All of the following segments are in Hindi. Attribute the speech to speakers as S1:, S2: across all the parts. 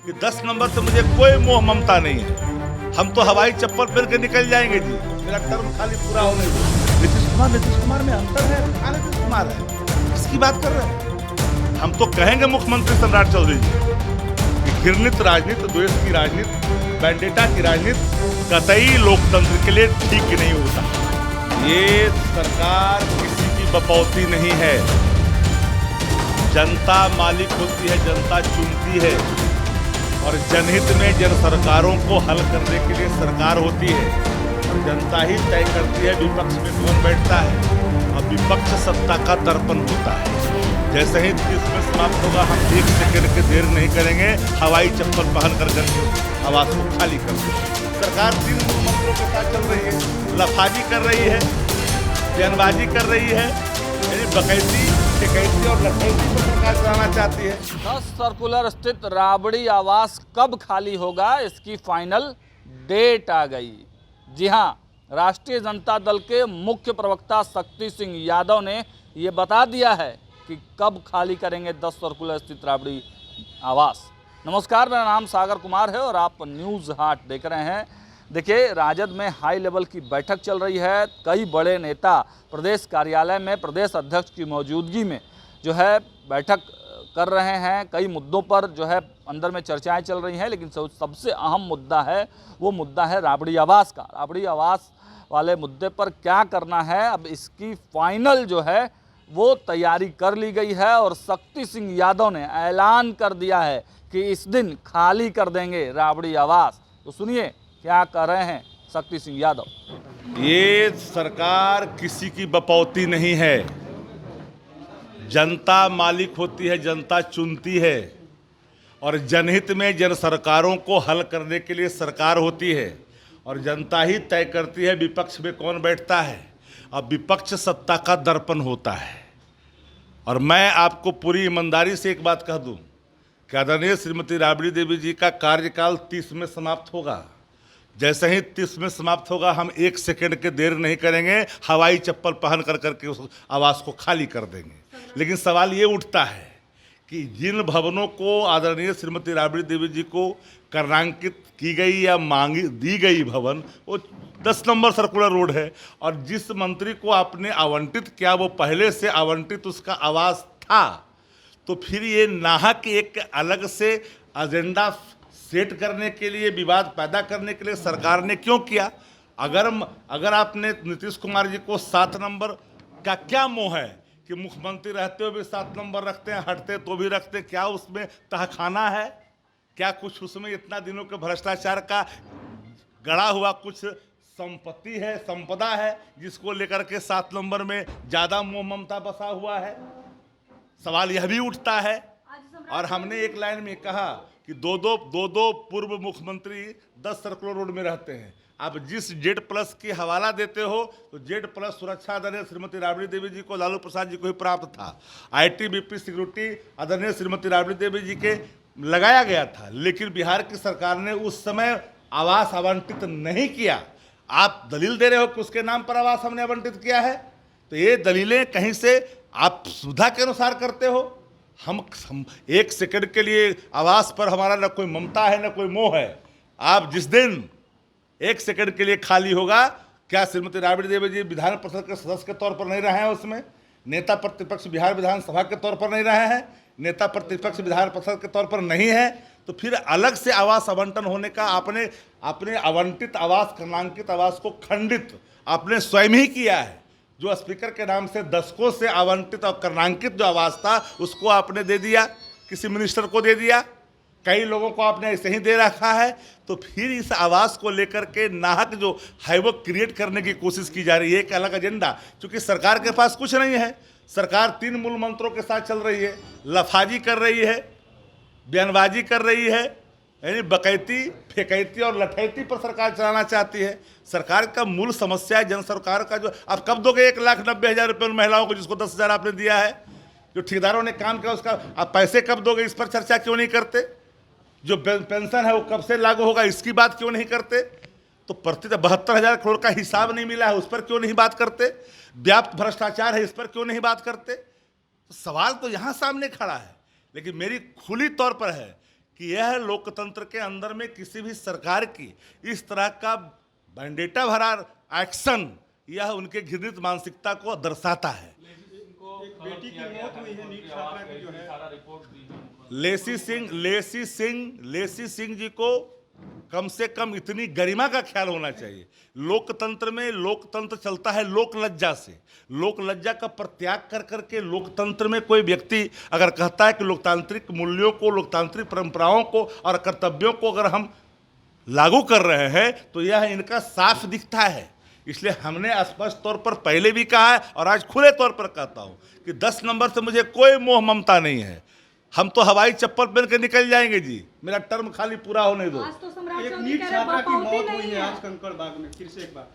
S1: कि 10 नंबर से मुझे कोई मोह ममता नहीं है। हम तो हवाई चप्पल पहन के निकल जाएंगे जी, मेरा टर्म खाली पूरा होने दो। नीतीश कुमार में अंतर है, कहाँ नीतीश कुमार है, किसकी बात कर रहे हैं? हम तो कहेंगे मुख्यमंत्री सम्राट चौधरी जी कि घृणित राजनीति, द्वेष की राजनीति, वेंडेटा की राजनीति कतई लोकतंत्र के लिए ठीक नहीं होता। ये सरकार किसी की बपौती नहीं है। जनता मालिक होती है, जनता चुनती है और जनहित में जन सरकारों को हल करने के लिए सरकार होती है और जनता ही तय करती है विपक्ष में कौन बैठता है और विपक्ष सत्ता का दर्पण होता है। जैसे ही इसमें समाप्त होगा, हम 1 सेकंड की देर नहीं करेंगे, हवाई चप्पल पहन कर करके आवाज को खाली कर देंगे। सरकार 3 मूल मंत्रों के साथ चल रही है, लफाजी कर रही है, बयानबाजी कर रही है, बकैती, ठिकैती और लठैती पर सरकार चलाना चाहती है।
S2: 10 सर्कुलर स्थित राबड़ी आवास कब खाली होगा, इसकी फाइनल डेट आ गई। जी हां, राष्ट्रीय जनता दल के मुख्य प्रवक्ता शक्ति सिंह यादव ने ये बता दिया है कि कब खाली करेंगे 10 सर्कुलर स्थित राबड़ी आवास। नमस्कार, मेरा नाम सागर कुमार है और आप न्यूज़ हाट देख रहे हैं। देखिए, राजद में हाई लेवल की बैठक चल रही है। कई बड़े नेता प्रदेश कार्यालय में प्रदेश अध्यक्ष की मौजूदगी में जो है बैठक कर रहे हैं। कई मुद्दों पर जो है अंदर में चर्चाएं चल रही हैं, लेकिन सबसे अहम मुद्दा है वो मुद्दा है राबड़ी आवास का। राबड़ी आवास वाले मुद्दे पर क्या करना है, अब इसकी फाइनल जो है वो तैयारी कर ली गई है और शक्ति सिंह यादव ने ऐलान कर दिया है कि इस दिन खाली कर देंगे राबड़ी आवास। तो सुनिए क्या कह रहे हैं शक्ति सिंह यादव।
S1: ये सरकार किसी की बपौती नहीं है। जनता मालिक होती है, जनता चुनती है और जनहित में जन सरकारों को हल करने के लिए सरकार होती है और जनता ही तय करती है विपक्ष में कौन बैठता है। अब विपक्ष सत्ता का दर्पण होता है और मैं आपको पूरी ईमानदारी से एक बात कह दूं कि आदरणीय श्रीमती राबड़ी देवी जी का कार्यकाल 30 में समाप्त होगा। जैसे ही 30 में समाप्त होगा, हम 1 सेकंड के देर नहीं करेंगे, हवाई चप्पल पहन कर करके उस आवास को खाली कर देंगे। लेकिन सवाल ये उठता है कि जिन भवनों को आदरणीय श्रीमती राबड़ी देवी जी को कर्णांकित की गई या मांगी दी गई भवन, वो 10 नंबर सर्कुलर रोड है और जिस मंत्री को आपने आवंटित किया वो पहले से आवंटित उसका आवास था, तो फिर ये नाहक एक अलग से एजेंडा सेट करने के लिए, विवाद पैदा करने के लिए सरकार ने क्यों किया? अगर आपने नीतीश कुमार जी को 7 नंबर का क्या मोह है कि मुख्यमंत्री रहते हुए भी 7 नंबर रखते हैं, हटते तो भी रखते हैं, क्या उसमें तहखाना है? क्या कुछ उसमें इतना दिनों के भ्रष्टाचार का गड़ा हुआ कुछ संपत्ति है, संपदा है, जिसको लेकर के 7 नंबर में ज़्यादा मोह ममता बसा हुआ है? सवाल यह भी उठता है। और हमने एक लाइन में कहा कि दो पूर्व मुख्यमंत्री 10 सर्कुलर रोड में रहते हैं। आप जिस Z+ की हवाला देते हो तो Z+ सुरक्षा आदरणीय श्रीमती राबड़ी देवी जी को, लालू प्रसाद जी को ही प्राप्त था। ITBP सिक्योरिटी आदरणीय श्रीमती राबड़ी देवी जी के लगाया गया था, लेकिन बिहार की सरकार ने उस समय आवास आवंटित नहीं किया। आप दलील दे रहे हो कि उसके नाम पर आवास हमने आवंटित किया है, तो ये दलीलें कहीं से आप सुविधा के अनुसार करते हो। हम 1 सेकंड के लिए आवास पर हमारा न कोई ममता है न कोई मोह है। आप जिस दिन 1 सेकंड के लिए खाली होगा, क्या श्रीमती राबड़ी देवी जी विधान परिषद के सदस्य के तौर पर नहीं रहे हैं, उसमें नेता प्रतिपक्ष बिहार विधानसभा के तौर पर नहीं रहे हैं, नेता प्रतिपक्ष विधान परिषद के तौर पर नहीं है, तो फिर अलग से आवास आवंटन होने का आपने आवंटित आवास, क्रमांकित आवास को खंडित आपने स्वयं ही किया है। जो स्पीकर के नाम से दशकों से आवंटित और क्रमांकित जो आवास था उसको आपने दे दिया, किसी मिनिस्टर को दे दिया, कई लोगों को आपने ऐसे ही दे रखा है। तो फिर इस आवास को लेकर के नाहक जो है वो क्रिएट करने की कोशिश की जा रही है, एक अलग एजेंडा। क्योंकि सरकार के पास कुछ नहीं है, सरकार 3 मूल मंत्रों के साथ चल रही है, लफाजी कर रही है, बयानबाजी कर रही है, यानी बकैती, फेकैती और लठैती पर सरकार चलाना चाहती है। सरकार का मूल समस्या है जन सरकार का। जो आप कब दोगे 1,90,000 रुपये उन महिलाओं को जिसको 10,000 आपने दिया है? जो ठेकेदारों ने काम किया उसका आप पैसे कब दोगे, इस पर चर्चा क्यों नहीं करते? जो पेंशन है वो कब से लागू होगा, इसकी बात क्यों नहीं करते? तो प्रति 72,000 करोड़ का हिसाब नहीं मिला है, उस पर क्यों नहीं बात करते? व्याप्त भ्रष्टाचार है, इस पर क्यों नहीं बात करते? तो सवाल तो यहाँ सामने खड़ा है, लेकिन मेरी खुली तौर पर है कि यह लोकतंत्र के अंदर में किसी भी सरकार की इस तरह का वेंडेटा भरा एक्शन यह उनके घृणित मानसिकता को दर्शाता है।
S3: बेटी की मौत हुई है नीट छात्रा की जो है।
S1: लेसी सिंह जी को कम से कम इतनी गरिमा का ख्याल होना चाहिए। लोकतंत्र में लोकतंत्र चलता है लोक लज्जा से। लोक लज्जा का परित्याग कर करके लोकतंत्र में कोई व्यक्ति अगर कहता है कि लोकतांत्रिक मूल्यों को, लोकतांत्रिक परंपराओं को और कर्तव्यों को अगर हम लागू कर रहे हैं तो यह इनका साफ दिखता है। इसलिए हमने स्पष्ट तौर पर पहले भी कहा है और आज खुले तौर पर कहता हूं कि 10 नंबर से मुझे कोई मोह ममता नहीं है। हम तो हवाई चप्पल पहन के निकल जाएंगे जी, मेरा टर्म खाली पूरा होने दो।
S3: एक नीट छात्रा की मौत हुई है आज कंकड़बाग में, फिर से एक बार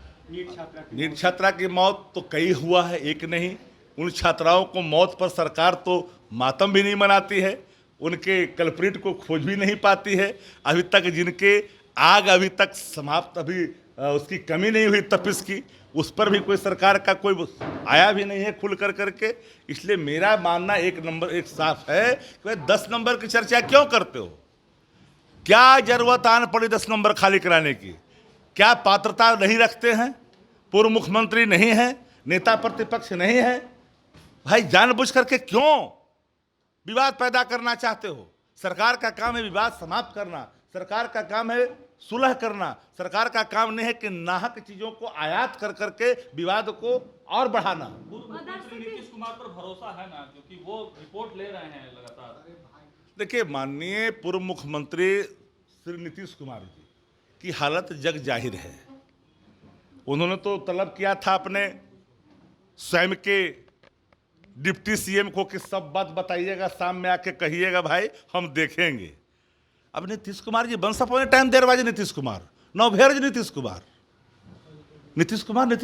S3: नीट छात्रा की
S1: मौत तो कई हुआ है, एक नहीं। उन छात्राओं को मौत पर सरकार तो मातम भी नहीं मनाती है, उनके कल्प्रिट को खोज भी नहीं पाती है। अभी तक जिनके आग अभी तक समाप्त अभी उसकी कमी नहीं हुई तपिश की, उस पर भी कोई सरकार का कोई आया भी नहीं है खुल कर करके। इसलिए मेरा मानना एक साफ है कि 10 नंबर की चर्चा क्यों करते हो? क्या जरूरत आन पड़ी 10 नंबर खाली कराने की? क्या पात्रता नहीं रखते हैं? पूर्व मुख्यमंत्री नहीं है, नेता प्रतिपक्ष नहीं है? भाई जानबूझ करके क्यों विवाद पैदा करना चाहते हो? सरकार का काम है विवाद समाप्त करना, सरकार का काम है सुलह करना। सरकार का काम नहीं है कि नाहक चीजों को आयात कर करके विवाद को और बढ़ाना।
S2: नीतीश कुमार पर भरोसा है ना, क्योंकि वो रिपोर्ट ले रहे हैं लगातार।
S1: देखिए, माननीय पूर्व मुख्यमंत्री श्री नीतीश कुमार जी की हालत जग जाहिर है। उन्होंने तो तलब किया था अपने स्वयं के डिप्टी सीएम को कि सब बात बताइएगा, शाम में आके कहिएगा भाई हम देखेंगे। अब नीतीश कुमार जी बंसा पौने टाइम देरबाजी नीतीश कुमार, नौभेरज नीतीश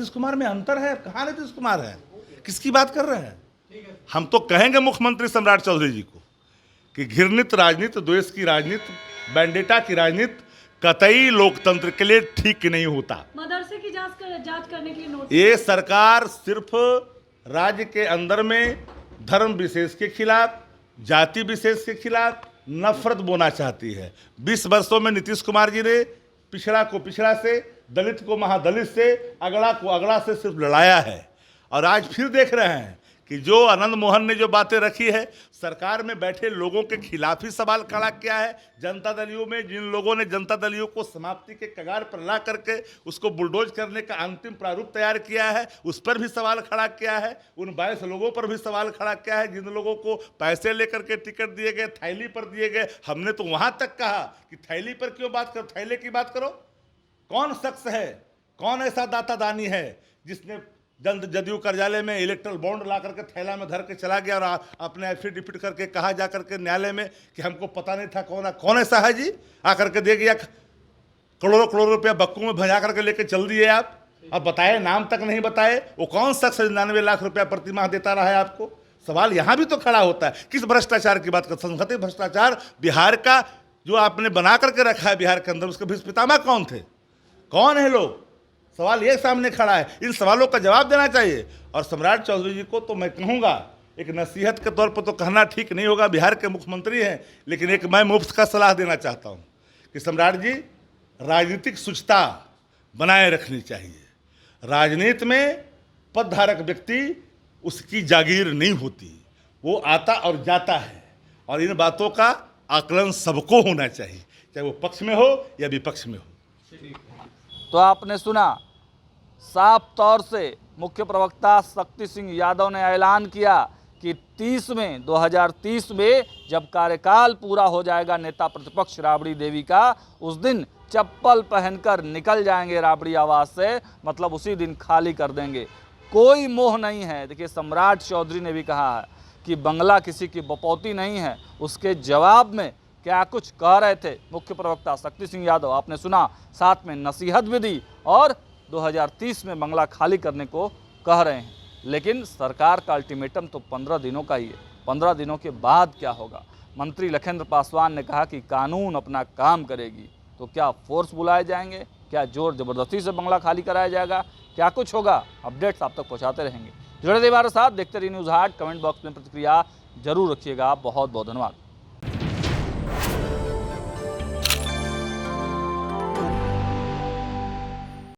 S1: कुमार में अंतर है। कहाँ नीतीश कुमार है? किसकी बात कर रहे हैं? हम तो कहेंगे मुख्यमंत्री सम्राट चौधरी जी को कि घृणित राजनीति, द्वेष की राजनीति, वेंडेटा की राजनीति कतई लोकतंत्र के लिए ठीक नहीं होता।
S4: मदरसे की जांच करने के लिए नोटिस।
S1: ये सरकार सिर्फ राज्य के अंदर में धर्म विशेष के खिलाफ, जाति विशेष के खिलाफ नफरत बोना चाहती है। 20 वर्षों में नीतीश कुमार जी ने पिछड़ा को पिछड़ा से, दलित को महादलित से, अगड़ा को अगड़ा से सिर्फ लड़ाया है। और आज फिर देख रहे हैं कि जो आनंद मोहन ने जो बातें रखी है, सरकार में बैठे लोगों के खिलाफ ही सवाल खड़ा किया है। जनता दलियों में जिन लोगों ने जनता दलियों को समाप्ति के कगार पर ला करके उसको बुलडोज करने का अंतिम प्रारूप तैयार किया है, उस पर भी सवाल खड़ा किया है। उन 22 लोगों पर भी सवाल खड़ा किया है जिन लोगों को पैसे लेकर के टिकट दिए गए, थैली पर दिए गए। हमने तो वहां तक कहा कि थैली पर क्यों बात करो, थैले की बात करो। कौन शख्स है, कौन ऐसा दाता दानी है जिसने जदयू कार्यालय में इलेक्ट्रल बॉन्ड ला करके थैला में धर के चला गया और अपने एफिडेविट करके कहा जा करके न्यायालय में कि हमको पता नहीं था कौन ऐसा है जी, आकर के दे गया, करोड़ों रुपया बक्कू में भजा करके लेके चल दिए आप। अब बताए, नाम तक नहीं बताए, वो कौन शख्स 99 लाख रुपया प्रति माह देता रहा है आपको? सवाल यहाँ भी तो खड़ा होता है। किस भ्रष्टाचार की बात कर? संसदीय भ्रष्टाचार बिहार का जो आपने बना करके रखा है बिहार के अंदर, उसके भीष्म पितामह कौन थे, कौन है लोग? सवाल ये सामने खड़ा है। इन सवालों का जवाब देना चाहिए। और सम्राट चौधरी जी को तो मैं कहूँगा, एक नसीहत के तौर पर तो कहना ठीक नहीं होगा, बिहार के मुख्यमंत्री हैं, लेकिन एक मैं मुफ्त का सलाह देना चाहता हूँ कि सम्राट जी, राजनीतिक शुचिता बनाए रखनी चाहिए। राजनीति में पदधारक व्यक्ति उसकी जागीर नहीं होती, वो आता और जाता है। और इन बातों का आकलन सबको होना चाहिए, चाहे वो पक्ष में हो या विपक्ष में हो।
S2: तो आपने सुना, साफ तौर से मुख्य प्रवक्ता शक्ति सिंह यादव ने ऐलान किया कि 2030 में जब कार्यकाल पूरा हो जाएगा नेता प्रतिपक्ष राबड़ी देवी का, उस दिन चप्पल पहनकर निकल जाएंगे राबड़ी आवास से, मतलब उसी दिन खाली कर देंगे। कोई मोह नहीं है। देखिए, सम्राट चौधरी ने भी कहा है कि बंगला किसी की बपौती नहीं है। उसके जवाब में क्या कुछ कह रहे थे मुख्य प्रवक्ता शक्ति सिंह यादव, आपने सुना। साथ में नसीहत भी दी और 2030 में बंगला खाली करने को कह रहे हैं। लेकिन सरकार का अल्टीमेटम तो 15 दिनों का ही है। 15 दिनों के बाद क्या होगा? मंत्री लखेंद्र पासवान ने कहा कि कानून अपना काम करेगी। तो क्या फोर्स बुलाए जाएंगे? क्या जोर जबरदस्ती से बंगला खाली कराया जाएगा? क्या कुछ होगा? अपडेट्स आप तक पहुँचाते रहेंगे। जुड़े रहिए हमारे साथ, देखते रहिए न्यूज़ हाट। कमेंट बॉक्स में प्रतिक्रिया जरूर रखिएगा। बहुत बहुत धन्यवाद।